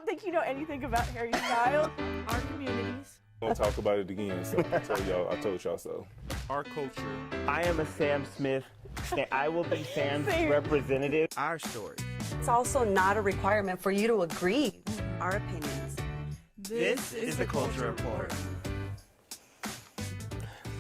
don't think you know anything about Harry Styles. Our communities. Won't talk about it again, so I told y'all so. Our culture. I am a Sam Smith. I will be Sam's representative. Our story. It's also not a requirement for you to agree with our opinions. This is the Culture Report.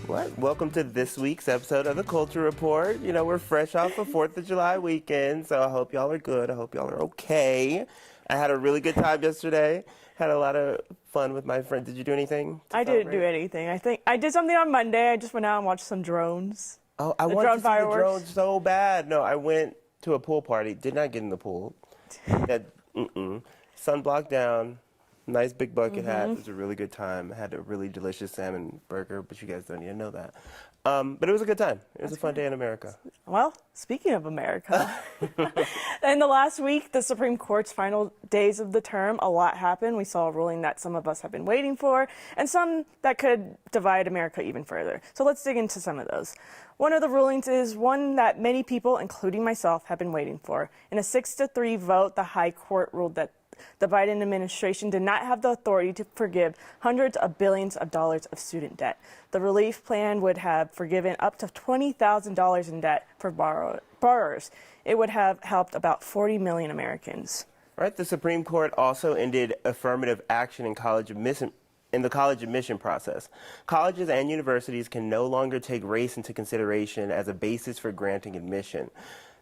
What? Welcome to this week's episode of the Culture Report. You know, we're fresh off the 4th of July weekend, so I hope y'all are good. I hope y'all are okay. I had a really good time yesterday. Had a lot of fun with my friend. Did you do anything? I didn't do anything. I think I did something on Monday. I just went out and watched some drones. Oh, I wanted to see the drones so bad. No, I went to a pool party. Did not get in the pool. Sunblock down. Nice big bucket hat. It was a really good time. I had a really delicious salmon burger, but you guys don't even know that. But it was a good time. It was a fun day in America. Well, speaking of America, in the last week, the Supreme Court's final days of the term, a lot happened. We saw a ruling that some of us have been waiting for, and some that could divide America even further. So let's dig into some of those. One of the rulings is one that many people, including myself, have been waiting for. In a 6-3 vote, the High Court ruled that the Biden administration did not have the authority to forgive hundreds of billions of dollars of student debt. The relief plan would have forgiven up to $20,000 in debt for borrowers. It would have helped about 40 million Americans. Right. The Supreme Court also ended affirmative action in the college admission process. Colleges and universities can no longer take race into consideration as a basis for granting admission.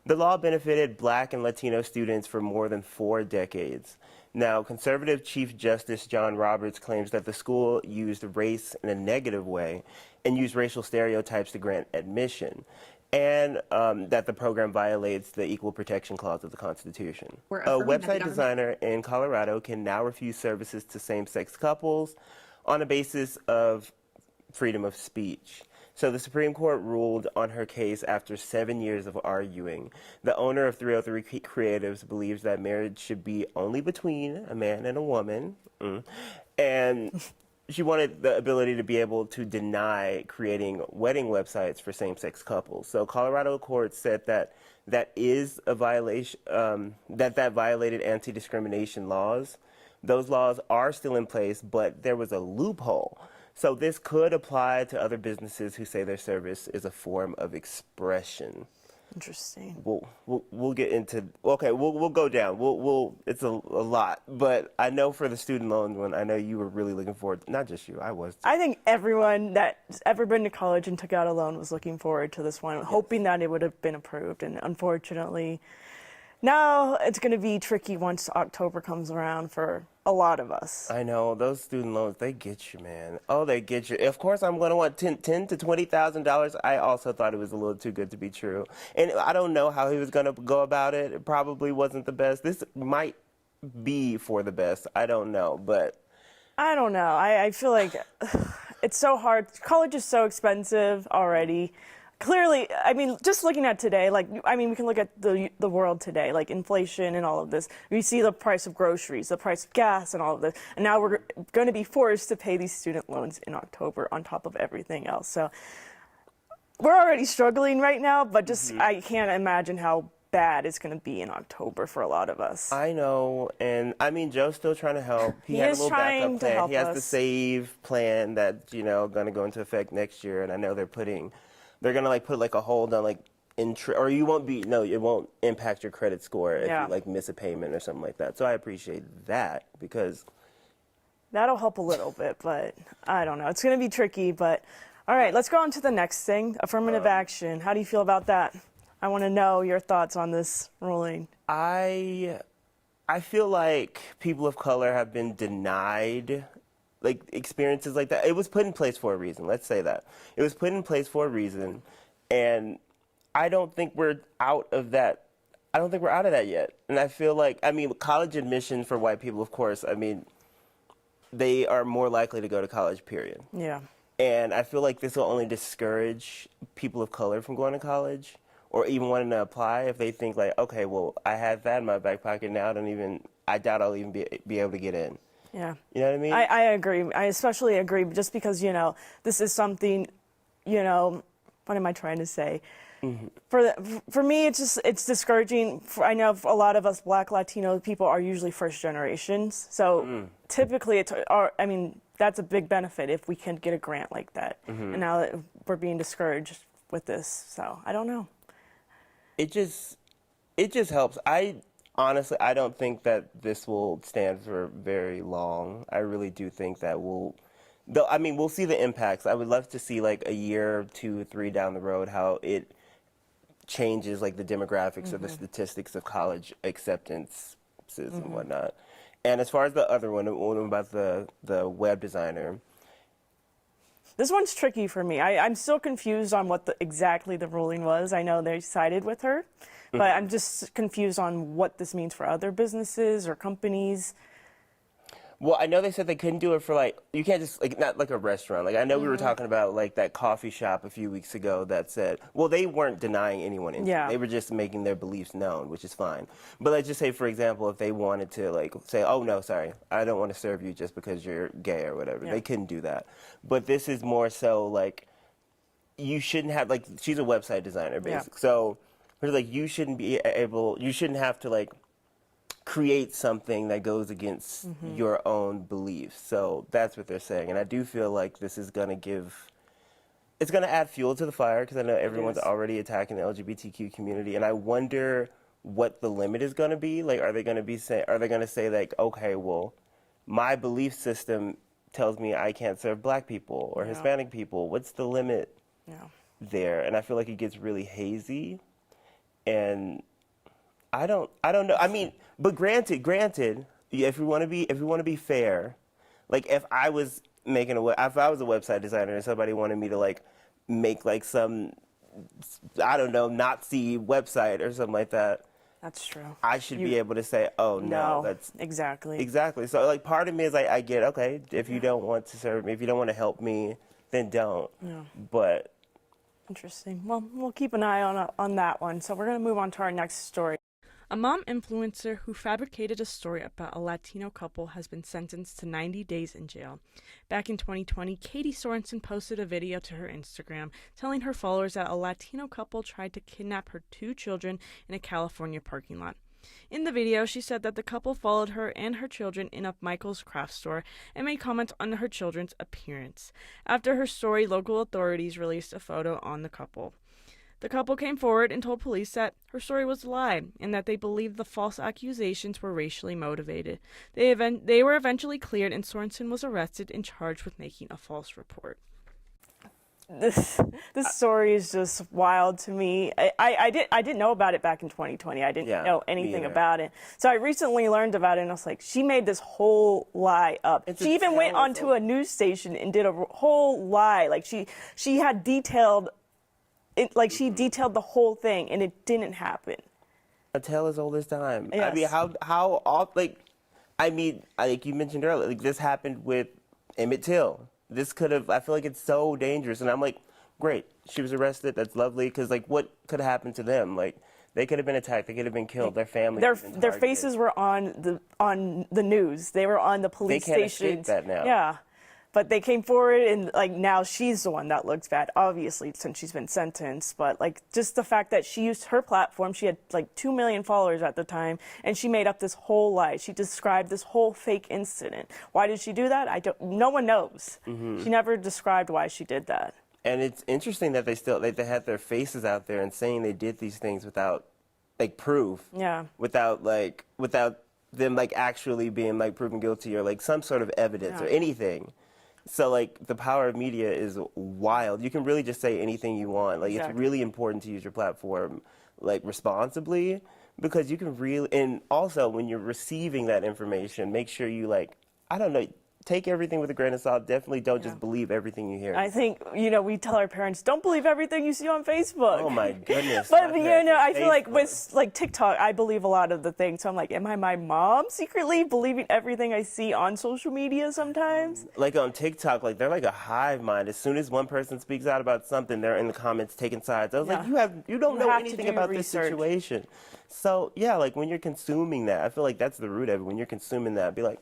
The law benefited Black and Latino students for more than 4 decades. Now, conservative Chief Justice John Roberts claims that the school used race in a negative way and used racial stereotypes to grant admission, and that the program violates the Equal Protection Clause of the Constitution. A website designer in Colorado can now refuse services to same-sex couples on a basis of freedom of speech. So the Supreme Court ruled on her case after 7 years of arguing. The owner of 303 Creatives believes that marriage should be only between a man and a woman. And she wanted the ability to be able to deny creating wedding websites for same-sex couples. So Colorado courts said that is a violation, that violated anti-discrimination laws. Those laws are still in place, but there was a loophole. So this could apply to other businesses who say their service is a form of expression. Interesting. We'll get into we'll go down. It's a lot, but I know for the student loan one, I know you were really looking forward. Not just you, I was. I think everyone that's ever been to college and took out a loan was looking forward to this one, hoping that it would have been approved, and unfortunately, now it's going to be tricky once October comes around for a lot of us. I know, those student loans, they get you, man. Oh, they get you. Of course, I'm going to want $10,000 to $20,000. I also thought it was a little too good to be true. And I don't know how he was going to go about it. It probably wasn't the best. This might be for the best. I don't know, but... I don't know. I feel like it's so hard. College is so expensive already. Clearly, I mean, just looking at today, we can look at the world today, like inflation and all of this. We see the price of groceries, the price of gas and all of this. And now we're going to be forced to pay these student loans in October on top of everything else. So we're already struggling right now, but just I can't imagine how bad it's going to be in October for a lot of us. I know, and I mean, Joe's still trying to help. He had a little backup plan. He has the save plan that's, going to go into effect next year, and I know they're going to put a hold on or it won't impact your credit score if you miss a payment or something like that. So I appreciate that because that'll help a little bit, but I don't know. It's going to be tricky, but all right, let's go on to the next thing, affirmative action. How do you feel about that? I want to know your thoughts on this ruling. I feel like people of color have been denied experiences like that. It was put in place for a reason. Let's say that. It was put in place for a reason, and I don't think we're out of that. I don't think we're out of that yet. And I feel like, college admission for white people, of course, they are more likely to go to college, period. Yeah. And I feel like this will only discourage people of color from going to college or even wanting to apply if they think okay, well, I have that in my back pocket now. I doubt I'll even be able to get in. Yeah. You know what I mean? I agree. I especially agree just because, this is something, what am I trying to say? For me, it's discouraging. I know a lot of us Black Latino people are usually first generations, so typically that's a big benefit if we can get a grant like that. And now that we're being discouraged with this, so I don't know. It just helps. Honestly, I don't think that this will stand for very long. I really do think that we'll see the impacts. I would love to see like a year, 2, 3 down the road how it changes like the demographics or the statistics of college acceptances and whatnot. And as far as the other one about the web designer, this one's tricky for me. I'm still confused on what exactly the ruling was. I know they sided with her, but I'm just confused on what this means for other businesses or companies. Well, I know they said they couldn't do it for like, you can't just, like, not like a restaurant. Like, I know we were talking about like that coffee shop a few weeks ago that said, well, they weren't denying anyone entry. Yeah. They were just making their beliefs known, which is fine. But let's just say, for example, if they wanted to like say, oh, no, sorry, I don't want to serve you just because you're gay or whatever. Yeah. They couldn't do that. But this is more so like, you shouldn't have, like, she's a website designer, basically. Yeah. So, like, you shouldn't have to like, create something that goes against your own beliefs. So that's what they're saying. And I do feel like this is going to it's going to add fuel to the fire because I know everyone's already attacking the LGBTQ community. And I wonder what the limit is going to be. Like, are they going to say like, okay, well, my belief system tells me I can't serve Black people or Hispanic people. What's the limit there? And I feel like it gets really hazy. And I don't know. I mean, but granted, if we want to be fair, like if I was a website designer and somebody wanted me to like make like some, I don't know, Nazi website or something like that. That's true. I should be able to say, oh no, that's exactly. So like part of me is like, I get, okay, if you don't want to serve me, if you don't want to help me, then don't. Yeah. But interesting. Well, we'll keep an eye on that one. So we're going to move on to our next story. A mom influencer who fabricated a story about a Latino couple has been sentenced to 90 days in jail. Back in 2020, Katie Sorensen posted a video to her Instagram telling her followers that a Latino couple tried to kidnap her 2 children in a California parking lot. In the video, she said that the couple followed her and her children in a Michael's craft store and made comments on her children's appearance. After her story, local authorities released a photo on the couple. The couple came forward and told police that her story was a lie and that they believed the false accusations were racially motivated. They were eventually cleared and Sorensen was arrested and charged with making a false report. This story is just wild to me. I didn't know about it back in 2020. I didn't know anything about it. So I recently learned about it and I was like, she made this whole lie up. She even went onto a news station and did a whole lie. Like she had detailed she detailed the whole thing, and it didn't happen. A tale as old as time. Yes. I mean, how often? Like you mentioned earlier, like this happened with Emmett Till. This could have. I feel like it's so dangerous, and I'm like, great, she was arrested. That's lovely, because like, what could have happened to them? Like, they could have been attacked. They could have been killed. Their family. Their faces were on the news. They were on the police station. They can't station. escape that now. Yeah. But they came forward and like now she's the one that looks bad, obviously, since she's been sentenced. But like just the fact that she used her platform, she had like 2 million followers at the time, and she made up this whole lie. She described this whole fake incident. Why did she do that? No one knows. She never described why she did that. And it's interesting that they had their faces out there and saying they did these things without like proof. Yeah. Without them like actually being like proven guilty or like some sort of evidence or anything. So, like, the power of media is wild. You can really just say anything you want. Like, It's really important to use your platform, like, responsibly, because you can really, and also when you're receiving that information, make sure you, like, I don't know, take everything with a grain of salt. Definitely don't just believe everything you hear. I think, we tell our parents, don't believe everything you see on Facebook. Oh, my goodness. But, I feel like with, like, TikTok, I believe a lot of the things. So I'm like, am I my mom secretly believing everything I see on social media sometimes? Like, on TikTok, like, they're like a hive mind. As soon as one person speaks out about something, they're in the comments taking sides. I was like, you don't know anything about this situation. So, yeah, like, when you're consuming that, I feel like that's the root of it. When you're consuming that, be like,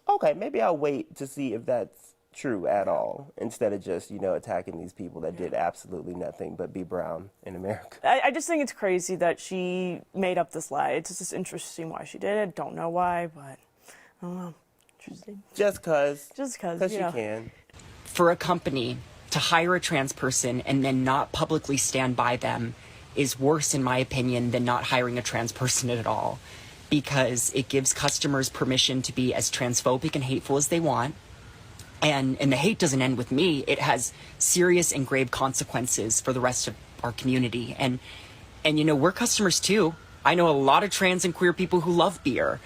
okay, maybe I'll wait to see if that's true at all, instead of just, attacking these people that did absolutely nothing but be brown in America. I just think it's crazy that she made up this lie. It's just interesting why she did it. Don't know why, but I don't know. Interesting. Just because. Just because, Because she can. For a company to hire a trans person and then not publicly stand by them is worse, in my opinion, than not hiring a trans person at all, because it gives customers permission to be as transphobic and hateful as they want. And the hate doesn't end with me. It has serious and grave consequences for the rest of our community. And we're customers too. I know a lot of trans and queer people who love beer.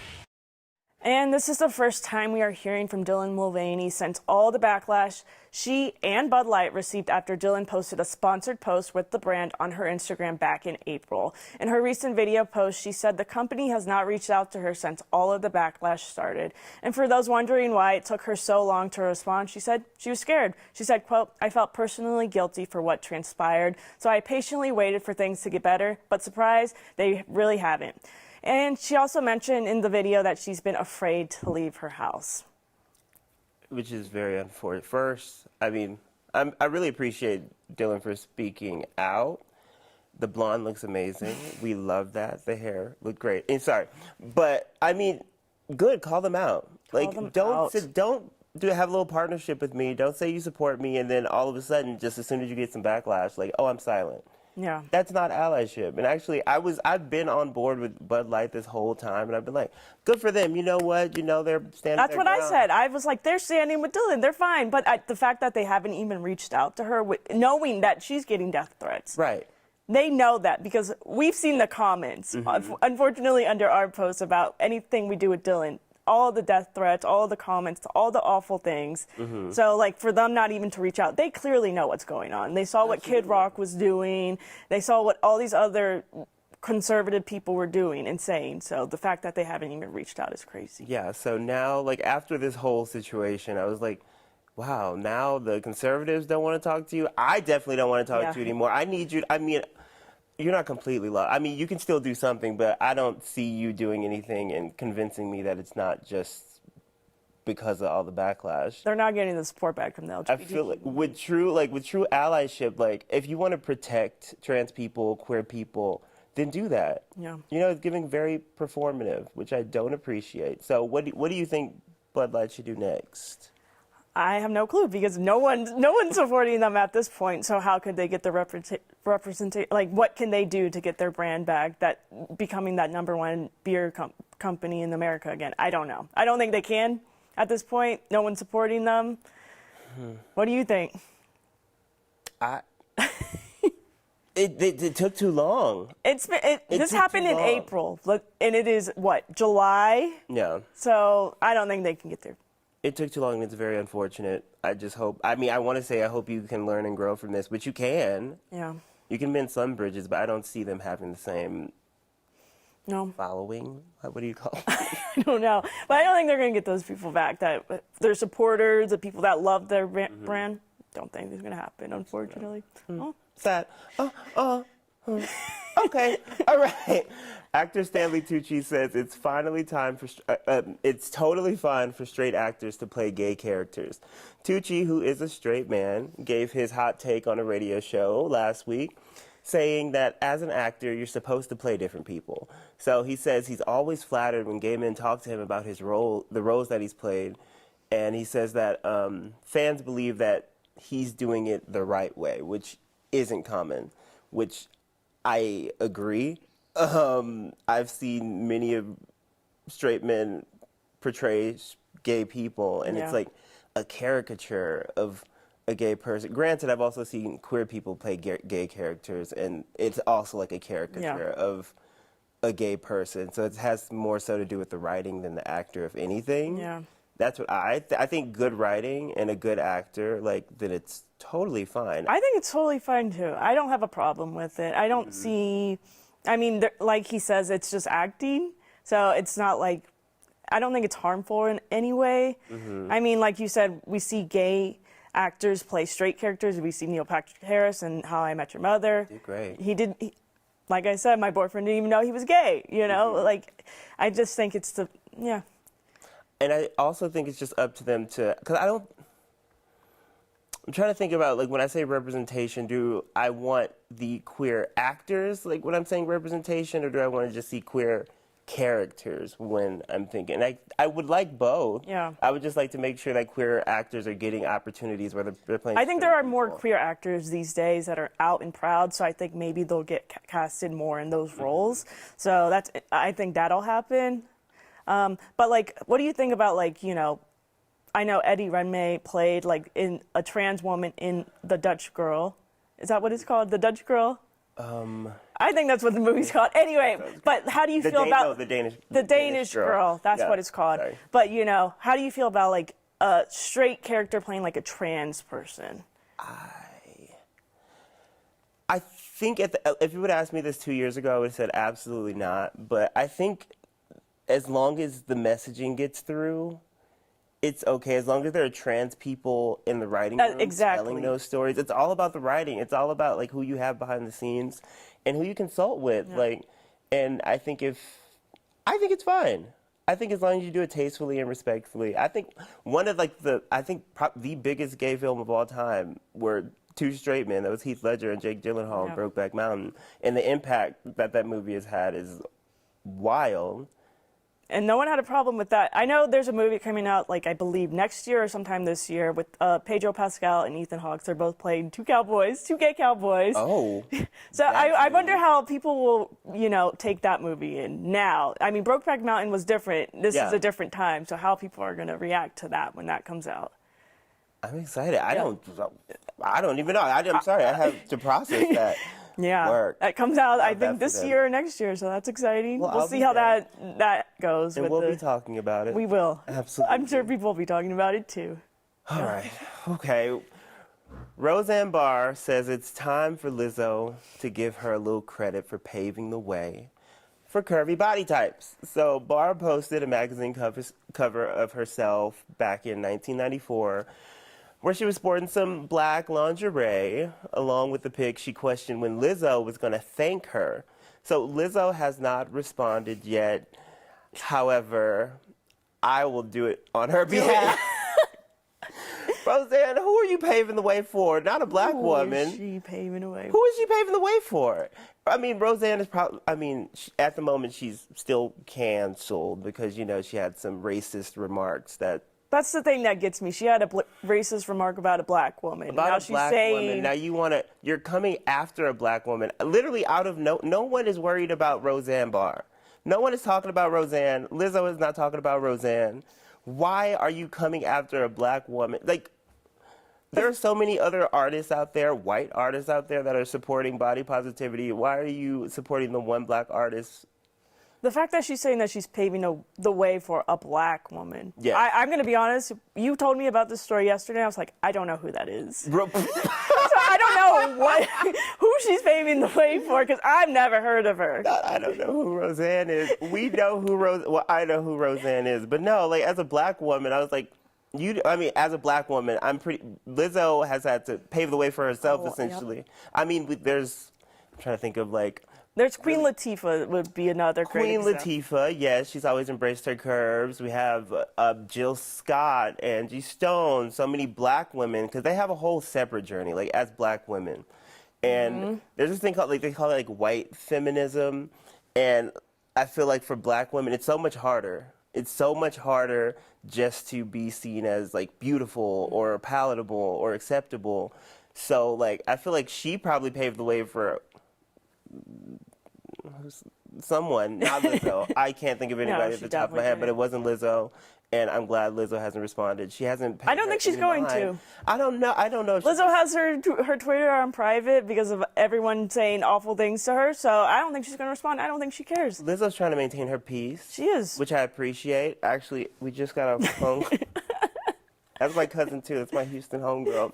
And this is the first time we are hearing from Dylan Mulvaney since all the backlash she and Bud Light received after Dylan posted a sponsored post with the brand on her Instagram back in April. In her recent video post, she said the company has not reached out to her since all of the backlash started. And for those wondering why it took her so long to respond, she said she was scared. She said, quote, "I felt personally guilty for what transpired, so I patiently waited for things to get better, but surprise, they really haven't." And she also mentioned in the video that she's been afraid to leave her house. Which is very unfortunate. First, I really appreciate Dylan for speaking out. The blonde looks amazing. We love that. The hair looked great. And sorry, but good. Call them out. Don't have a little partnership with me. Don't say you support me, and then all of a sudden, just as soon as you get some backlash, I'm silent. Yeah. That's not allyship. And actually, I've been on board with Bud Light this whole time, and I've been like, good for them. You know what? They're standing. That's what I said. I was like, they're standing with Dylan. They're fine. But the fact that they haven't even reached out to her, knowing that she's getting death threats. Right. They know that because we've seen the comments, unfortunately, under our posts about anything we do with Dylan. All the death threats, all the comments, all the awful things. So, for them not even to reach out, they clearly know what's going on. They saw what Kid Rock was doing. They saw what all these other conservative people were doing and saying. So the fact that they haven't even reached out is crazy. Yeah, so now, after this whole situation, I was like, wow, now the conservatives don't want to talk to you? I definitely don't want to talk to you anymore. I need you. You're not completely lost. You can still do something, but I don't see you doing anything and convincing me that it's not just because of all the backlash. They're not getting the support back from the LGBT. I feel like with true allyship, if you want to protect trans people, queer people, then do that. Yeah. It's giving very performative, which I don't appreciate. So what do you think Bud Light should do next? I have no clue because no one's supporting them at this point. So how could they get the representation? What can they do to get their brand back? That becoming that #1 beer company in America again? I don't know. I don't think they can at this point. No one's supporting them. What do you think? It took too long. This happened in April, and it is July. Yeah. So I don't think they can get there. It took too long, and it's very unfortunate. I just hope, I want to say I hope you can learn and grow from this, which you can. Yeah. You can mend some bridges, but I don't see them having the same following. What do you call it? I don't know. But I don't think they're going to get those people back, that their supporters, the people that love their brand. Don't think it's going to happen, unfortunately. Oh. Sad. Okay. All right. Actor Stanley Tucci says it's totally fine for straight actors to play gay characters. Tucci, who is a straight man, gave his hot take on a radio show last week, saying that as an actor, you're supposed to play different people. So he says he's always flattered when gay men talk to him about the roles that he's played, and he says that fans believe that he's doing it the right way, which isn't common, which I agree. I've seen many of straight men portray gay people, and it's like a caricature of a gay person. Granted, I've also seen queer people play gay characters, and it's also like a caricature of a gay person. So it has more so to do with the writing than the actor, if anything. Yeah. That's what I think. Good writing and a good actor, then it's totally fine. I think it's totally fine too. I don't have a problem with it. I don't see. Like he says, it's just acting. So it's not I don't think it's harmful in any way. Like you said, we see gay actors play straight characters. We see Neil Patrick Harris in How I Met Your Mother. He did great. He did. Like I said, my boyfriend didn't even know he was gay. I just think it's And I also think it's just up to them to, because I'm trying to think about, like, when I say representation, do I want the queer actors, like, when I'm saying representation, or do I want to just see queer characters when I'm thinking? I would like both. Yeah. I would just like to make sure that queer actors are getting opportunities where they're playing. I think there are certain more people. queer actors these days that are out and proud, so I think maybe they'll get casted more in those roles. So I think that'll happen. But like, what do you think about, like, you know, I know Eddie Redmayne played like in a trans woman in The Dutch Girl. Is that what it's called? The Dutch Girl? I think that's what the movie's called. Anyway, but how do you feel about the Danish Girl? That's what it's called. Sorry. But you know, how do you feel about like a straight character playing like a trans person? I think if you would ask me this 2 years ago, I would have said absolutely not. But I think as long as the messaging gets through, it's okay. As long as there are trans people in the writing room telling those stories. It's all about the writing. It's all about like who you have behind the scenes and who you consult with. Yeah. Like, and I think it's fine. I think as long as you do it tastefully and respectfully. I think one of like the biggest gay film of all time were two straight men. That was Heath Ledger and Jake Gyllenhaal in Brokeback Mountain. And the impact that movie has had is wild. And no one had a problem with that. I know there's a movie coming out, like, I believe next year or sometime this year with Pedro Pascal and Ethan Hawke. They're both playing two gay cowboys. Oh. So I wonder how people will, you know, take that movie in now. I mean, Brokeback Mountain was different. This is a different time. So how people are going to react to that when that comes out. I'm excited. I don't even know. I'm sorry. I have to process that. Yeah, work. that comes out, I think, this year or next year, so that's exciting. Well, we'll see how that goes. And we'll be talking about it. We will. Absolutely. I'm sure people will be talking about it, too. All right. Okay. Roseanne Barr says it's time for Lizzo to give her a little credit for paving the way for curvy body types. So Barr posted a magazine cover of herself back in 1994, where she was sporting some black lingerie. Along with the pic, she questioned when Lizzo was going to thank her. So Lizzo has not responded yet. However, I will do it on her behalf. Roseanne, who are you paving the way for? Not a black woman. Who is she paving the way for? Who is she paving the way for? I mean, Roseanne is probably, at the moment she's still canceled because, you know, she had some racist remarks that. That's the thing that gets me. She had a racist remark about a black woman. About a black woman. Now you're coming after a black woman. Literally out of no one is worried about Roseanne Barr. No one is talking about Roseanne. Lizzo is not talking about Roseanne. Why are you coming after a black woman? Like, there are so many other artists out there, white artists out there that are supporting body positivity. Why are you supporting the one black artist? The fact that she's saying that she's paving the way for a black woman. Yeah. I'm going to be honest. You told me about this story yesterday. I was like, I don't know who that is. So I don't know who she's paving the way for because I've never heard of her. I don't know who Roseanne is. We know who I know who Roseanne is. But no, like, as a black woman, I was like, as a black woman, Lizzo has had to pave the way for herself, essentially. Yep. I mean, I'm trying to think of, like, there's Queen Latifah would be another Queen Latifah, yes, she's always embraced her curves. We have Jill Scott, Angie Stone, so many black women, because they have a whole separate journey, like, as black women. And there's this thing called, like, they call it, like, white feminism. And I feel like for black women, it's so much harder. It's so much harder just to be seen as, like, beautiful or palatable or acceptable. So, like, I feel like she probably paved the way for someone, not Lizzo. I can't think of anybody at the top of my head, but it wasn't Lizzo, and I'm glad Lizzo hasn't responded. She hasn't. I don't think she's going to. I don't know. If Lizzo has her Twitter on private because of everyone saying awful things to her, so I don't think she's going to respond. I don't think she cares. Lizzo's trying to maintain her peace. She is. Which I appreciate. Actually, we just got a phone. That's my cousin, too. That's my Houston homegirl.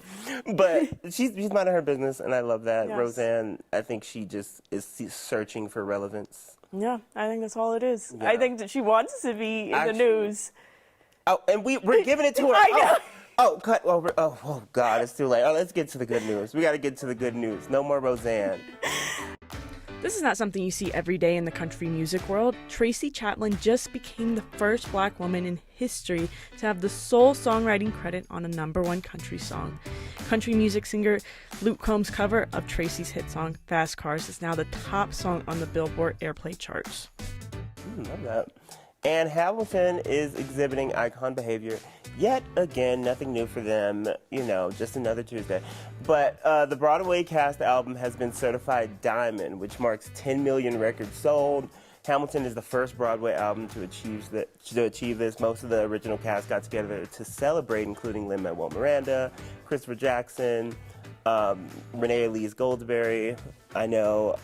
But she's minding her business, and I love that. Yes. Roseanne, I think she just is searching for relevance. Yeah, I think that's all it is. Yeah. I think that she wants to be in the news. Oh, and we're giving it to her. I know. Oh, God, it's too late. Oh, let's get to the good news. We got to get to the good news. No more Roseanne. This is not something you see every day in the country music world. Tracy Chapman just became the first black woman in history to have the sole songwriting credit on a #1 country song. Country music singer Luke Combs' cover of Tracy's hit song Fast Cars is now the top song on the Billboard Airplay charts. Love that. And Hamilton is exhibiting icon behavior yet again. Nothing new for them, just another Tuesday. But the Broadway cast album has been certified diamond, which marks 10 million records sold. Hamilton is the first Broadway album to achieve this. Most of the original cast got together to celebrate, including Lin-Manuel Miranda, Christopher Jackson, Renee Elise Goldsberry. I know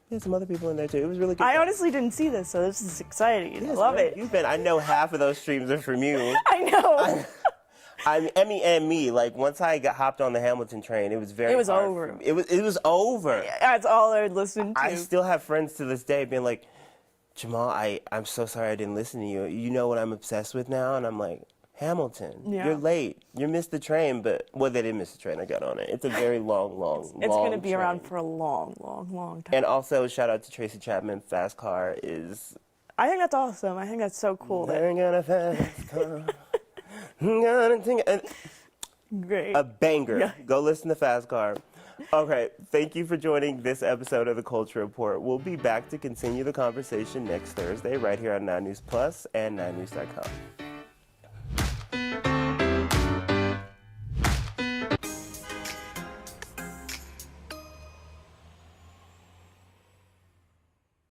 there's some other people in there too. It was really good. I honestly didn't see this, so this is exciting. I love it. I know half of those streams are from you. I know. I'm Emmy and me. Like once I hopped on the Hamilton train, it was very. It was hard over. It was over. That's all I would listen to. I still have friends to this day being like, Jamal, I'm so sorry I didn't listen to you. You know what I'm obsessed with now? And I'm like, Hamilton, Yeah. you're late. You missed the train, but they didn't miss the train. I got on it. It's a very long It's going to be train. around for a long, long, long time. And also, shout out to Tracy Chapman. Fast Car is. I think that's awesome. I think that's so cool. They're gonna fast car. Gonna sing it. Great. A banger. Yeah. Go listen to Fast Car. Okay, thank you for joining this episode of the Culture Report. We'll be back to continue the conversation next Thursday right here on 9 News Plus and 9news.com.